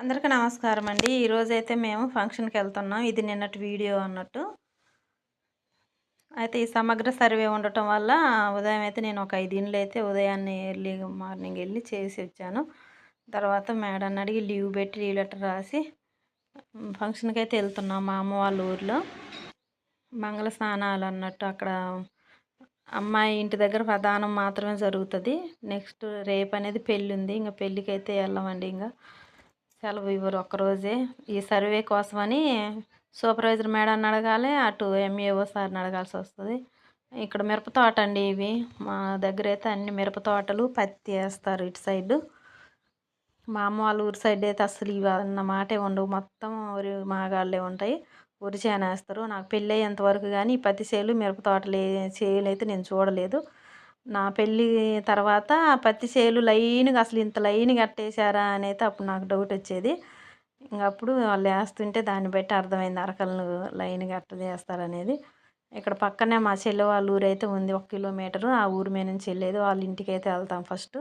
అందరికీ నమస్కారం అండి. ఈరోజైతే మేము ఫంక్షన్‌కి వెళ్తున్నాం. ఇది నిన్నటి వీడియో అన్నట్టు. అయితే ఈ సమగ్ర సర్వే ఉండటం వల్ల ఉదయం అయితే నేను ఒక 5 ఇండ్లు అయితే ఉదయాన్నే ఎర్లీ మార్నింగ్ వెళ్ళి చేసి వచ్చాను. తర్వాత మేడంని అడిగి లీవ్ పెట్టి లీవ్ లెటర్ రాసి ఫంక్షన్‌కి అయితే వెళ్తున్నాం మా అమ్మ వాళ్ళ ఊర్లో. మంగళ స్నానాలు అన్నట్టు అక్కడ అమ్మాయి ఇంటి దగ్గర ప్రధానం మాత్రమే జరుగుతుంది. నెక్స్ట్ రేపు అనేది పెళ్ళి ఉంది. ఇంక పెళ్ళికైతే వెళ్ళమండి ఇంక. సెలవు ఇవ్వరు ఒక్కరోజే. ఈ సర్వే కోసమని సూపర్వైజర్ మేడాన్ని అడగాలి, అటు ఎంఏఓ సార్ని అడగాల్సి వస్తుంది. ఇక్కడ మిరప తోట అండి ఇవి. మా దగ్గర అయితే అన్ని మిరప తోటలు, పత్తి వేస్తారు ఇటు సైడు. మా అమ్మ వాళ్ళ ఊరి సైడ్ అయితే అసలు ఇవి అన్న మాటే ఉండవు. మొత్తం వరి మాగాళ్ళే ఉంటాయి. వరి చేను వేస్తారు. నాకు పెళ్ళి అయ్యేంతవరకు కానీ ఈ పత్తి చేలు, మిరప తోటలు చేలు అయితే నేను చూడలేదు. నా పెళ్ళి తర్వాత పత్తి చేలు లైన్‌గా అసలు ఇంత లైన్‌గా ఎట్టేసారా అని అయితే అప్పుడు నాకు డౌట్ వచ్చేది. ఇంక అప్పుడు వాళ్ళు వేస్తుంటే దాన్ని బట్టి అర్థమైంది అరకలను లైన్‌గా ఎట్ట చేస్తారనేది. ఇక్కడ పక్కనే మా చెల్లి వాళ్ళ ఊరైతే ఉంది 1 కిలోమీటరు. ఆ ఊరి మీద నుంచి వెళ్ళేది. వాళ్ళ ఇంటికైతే వెళ్తాం ఫస్ట్.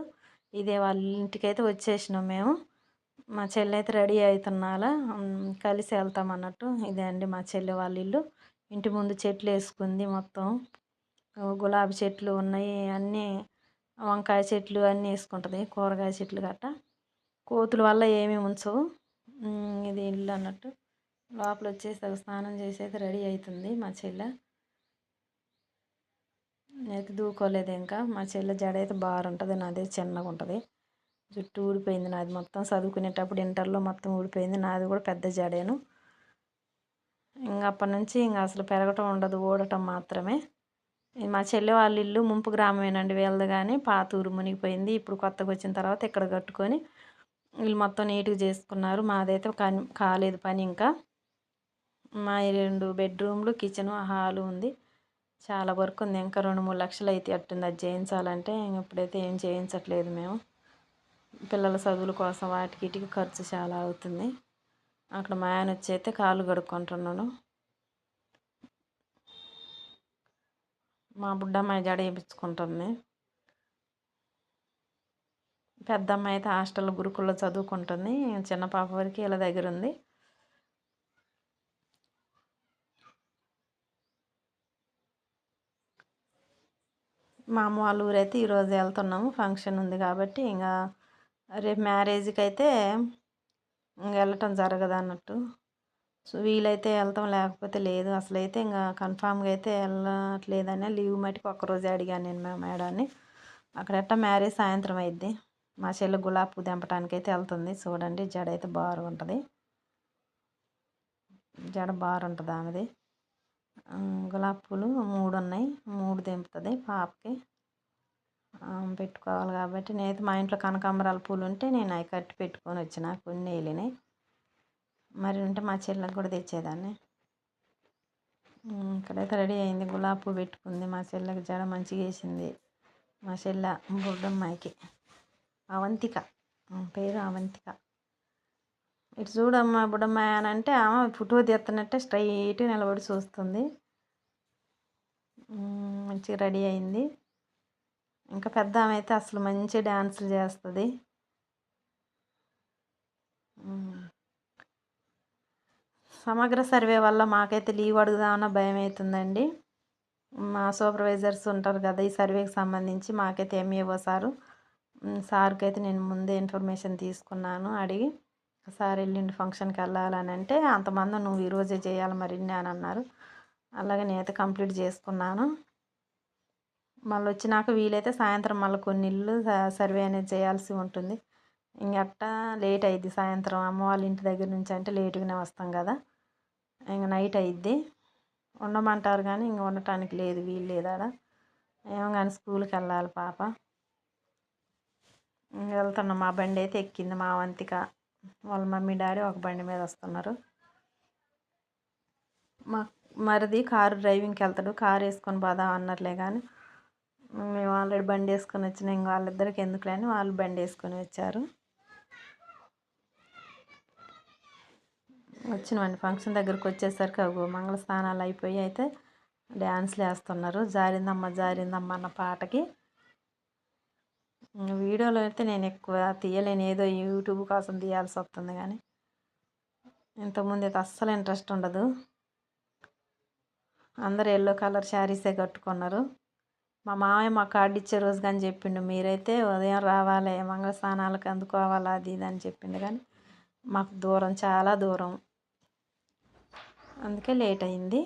ఇదే వాళ్ళ ఇంటికైతే వచ్చేసినాం మేము. మా చెల్లి అయితే రెడీ అవుతున్నాల. కలిసి వెళ్తాం అన్నట్టు. ఇదే అండి మా చెల్లి వాళ్ళ ఇల్లు. ఇంటి ముందు చెట్లు వేసుకుంది మొత్తం. గులాబీ చెట్లు ఉన్నాయి. అన్నీ వంకాయ చెట్లు అన్నీ వేసుకుంటుంది. కూరగాయ చెట్లు గట్ట. కోతుల వల్ల ఏమీ ఉంచవు. ఇది ఇల్లు అన్నట్టు. లోపల వచ్చేసి స్నానం చేసి అయితే రెడీ అవుతుంది మా చెల్లె. అయితే దూకోలేదు ఇంకా. మా చెల్లె జడ అయితే బాగుంటుంది. నాదే చిన్నగా ఉంటుంది. జుట్టు ఊడిపోయింది నాది మొత్తం. చదువుకునేటప్పుడు ఇంటర్లో మొత్తం ఊడిపోయింది. నాది కూడా పెద్ద జడేను. ఇంక అప్పటి నుంచి ఇంకా అసలు పెరగటం ఉండదు, ఊడటం మాత్రమే. మా చెల్లి వాళ్ళ ఇల్లు ముంపు గ్రామమేనండి వీళ్ళది. కానీ పాత ఊరు మునిగిపోయింది. ఇప్పుడు కొత్తగా వచ్చిన తర్వాత ఇక్కడ కట్టుకొని వీళ్ళు మొత్తం నీట్గా చేసుకున్నారు. మాదైతే కాలేదు పని ఇంకా. మా 2 బెడ్రూమ్లు, కిచెను, హాలు ఉంది. చాలా వర్క్ ఉంది. ఇంకా 2-3 లక్షలు అయితే అట్టుంది అది చేయించాలంటే. ఇప్పుడైతే ఏం చేయించట్లేదు మేము. పిల్లల చదువుల కోసం వాటికి ఇటుకి ఖర్చు చాలా అవుతుంది. అక్కడ మా ఆయన వచ్చి అయితే కాళ్ళు కడుక్కుంటున్నాడు. మా బుడ్డమ్మాయి జడ వేయించుకుంటుంది. పెద్ద అమ్మాయి అయితే హాస్టల్లో గురుకుల్లో చదువుకుంటుంది. చిన్న పాప వరకు వీళ్ళ దగ్గర ఉంది. మా అమ్మ వాళ్ళ ఊరైతే ఈరోజు వెళ్తున్నాము. ఫంక్షన్ ఉంది కాబట్టి ఇంకా రేపు మ్యారేజ్కి అయితే ఇంక వెళ్ళటం జరగదు అన్నట్టు. సో వీలైతే వెళ్తాం, లేకపోతే లేదు. అసలైతే ఇంకా కన్ఫామ్గా అయితే వెళ్ళట్లేదని లీవ్ మటుకు ఒక్కరోజే అడిగాను నేను మా మేడాన్ని. అక్కడ ఎట్టా మ్యారేజ్ సాయంత్రం అయింది. మా చెల్లి గులాబీ పువ్వు తెంపడానికి అయితే వెళ్తుంది. చూడండి జడ అయితే బాగుంటుంది. జడ బాగుంటుంది ఆమెది. గులాబీ పూలు 3 ఉన్నాయి. 3 తెంపుతుంది పాపకి పెట్టుకోవాలి కాబట్టి. నేనైతే మా ఇంట్లో కనకాంబరాల పూలు ఉంటే నేను అవి కట్టి పెట్టుకొని వచ్చిన. కొన్ని వెళ్ళినాయి. మరి ఉంటే మా చెల్లెకి కూడా తెచ్చేదాన్ని. ఇక్కడైతే రెడీ అయింది. గులాబీ పువ్వు పెట్టుకుంది. మా చెల్లెకి జడ మంచిగా వేసింది. మా చెల్లె బుడ్డమ్మాయికి అవంతిక పేరు అవంతిక. ఇటు చూడమ్మా బుడ్డమ్మాయి అని అంటే ఆమె ఫోటో తీస్తున్నట్టే స్ట్రైట్గా నిలబడి చూస్తుంది. మంచిగా రెడీ అయింది. ఇంకా పెద్ద ఆమె అయితే అసలు మంచి డ్యాన్సులు చేస్తుంది. సమగ్ర సర్వే వల్ల మాకైతే లీవ్ అడుగుదామన్న భయం అవుతుందండి. మా సూపర్వైజర్స్ ఉంటారు కదా ఈ సర్వేకి సంబంధించి, మాకైతే ఎంఏఓ సార్కి అయితే నేను ముందే ఇన్ఫర్మేషన్ తీసుకున్నాను అడిగి. సార్ ఎల్లుండి ఫంక్షన్కి వెళ్ళాలని అంటే, అంతమంది నువ్వు ఈరోజే చేయాలి మరిన్ని అని అన్నారు. అలాగే నేనైతే కంప్లీట్ చేసుకున్నాను. మళ్ళీ వచ్చినాక వీలైతే సాయంత్రం మళ్ళీ కొన్ని ఇల్లు సర్వే అనేది చేయాల్సి ఉంటుంది. ఇంకట్టా లేట్ అయ్యిద్ది సాయంత్రం. అమ్మ వాళ్ళ ఇంటి దగ్గర నుంచి అంటే లేటుగానే వస్తాం కదా. ఇంక నైట్ అయ్యిద్ది. ఉండమంటారు కానీ ఇంక ఉండటానికి లేదు, వీలు లేదు ఆడ. ఏమో కానీ స్కూల్కి వెళ్ళాలి పాప. వెళ్తున్నాం. మా బండి అయితే ఎక్కింది మా అవంతిక. వాళ్ళ మమ్మీ డాడీ ఒక బండి మీద వస్తున్నారు. మా మరిది కారు డ్రైవింగ్కి వెళ్తాడు. కారు వేసుకొని పోదాం అన్నట్లే కానీ మేము ఆల్రెడీ బండి వేసుకొని వచ్చినాం. ఇంక వాళ్ళిద్దరికి ఎందుకులే అని వాళ్ళు బండి వేసుకొని వచ్చారు. వచ్చినామండి ఫంక్షన్ దగ్గరకు వచ్చేసరికి మంగళ స్నానాలు అయిపోయి అయితే డ్యాన్స్లు వేస్తున్నారు. జారిందమ్మ జారిందమ్మ అన్న పాటకి. వీడియోలో అయితే నేను ఎక్కువ తీయలేను, ఏదో యూట్యూబ్ కోసం తీయాల్సి వస్తుంది కానీ ఇంతకుముందు అయితే అస్సలు ఇంట్రెస్ట్ ఉండదు. అందరూ ఎల్లో కలర్ శారీసే కట్టుకున్నారు. మా మామయ్య మా కార్డు ఇచ్చే రోజు కానీ చెప్పిండు, మీరైతే ఉదయం రావాలి మంగళ స్నానాలకు అందుకోవాలి అది ఇది అని చెప్పిండు. కానీ మాకు దూరం, చాలా దూరం, అందుకే లేట్ అయింది.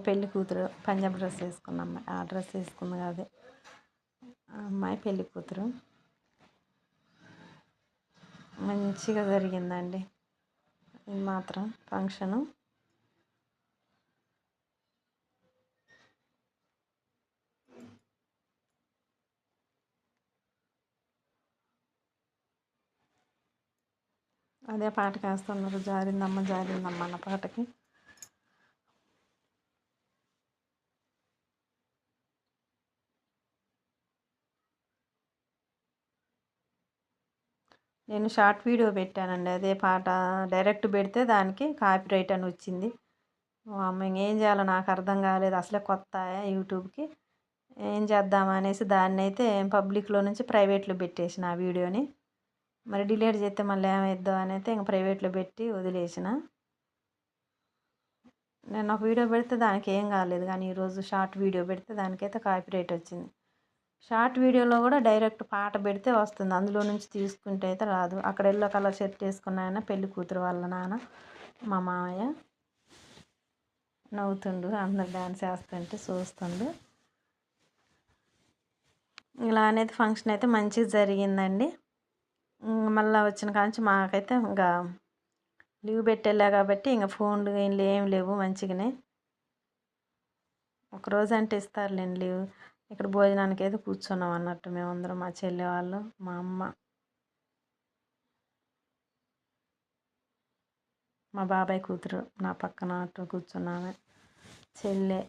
పెళ్లి కూతురు పంజాబ్ డ్రెస్ వేసుకున్న అమ్మాయి, ఆ డ్రెస్ వేసుకుంది కాదు, ఆ అమ్మాయి పెళ్లి కూతురు. మంచిగా జరిగిందండి ఇది మాత్రం ఫంక్షను. అదే పాటకి వేస్తున్నారు, జారిందమ్మ జారిందమ్మ అన్న పాటకి. నేను షార్ట్ వీడియో పెట్టానండి, అదే పాట డైరెక్ట్ పెడితే దానికి కాపీరైట్ అని వచ్చింది. అమ్మ ఇంకేం చేయాలో నాకు అర్థం కాలేదు, అసలే కొత్త యూట్యూబ్కి. ఏం చేద్దామా అనేసి దాన్ని అయితే పబ్లిక్లో నుంచి ప్రైవేట్లో పెట్టేసిన ఆ వీడియోని. మరి డిలీట్ చేస్తే మళ్ళీ ఏమైద్దో అని అయితే ఇంక ప్రైవేట్లో పెట్టి వదిలేసిన. నేను ఒక వీడియో పెడితే దానికి ఏం కాలేదు, కానీ ఈరోజు షార్ట్ వీడియో పెడితే దానికైతే కాపీరైట్ వచ్చింది. షార్ట్ వీడియోలో కూడా డైరెక్ట్ పాట పెడితే వస్తుంది, అందులో నుంచి తీసుకుంటే అయితే రాదు. అక్కడ ఎల్లో కలర్ షర్ట్ వేసుకున్న ఆయన పెళ్లి కూతురు వాళ్ళ నాన్న, మా మామయ్య నవ్వుతుండు, అందరు డ్యాన్స్ వేస్తుంటే చూస్తుండు. ఇలా అనేది ఫంక్షన్ అయితే మంచిగా జరిగిందండి. మళ్ళీ వచ్చిన కాంచి మాకైతే ఇంకా లీవ్ పెట్టేలా కాబట్టి ఇంకా ఫోన్లు ఇంట్లో ఏం లేవు. మంచిగానే ఒకరోజు అంటే ఇస్తారులేండి లీవ్. ఇక్కడ భోజనానికి అయితే కూర్చున్నాం అన్నట్టు మేమందరం, మా చెల్లె వాళ్ళు, మా అమ్మ, మా బాబాయ్ కూతురు నా పక్కన అటు కూర్చున్నామే, చెల్లె.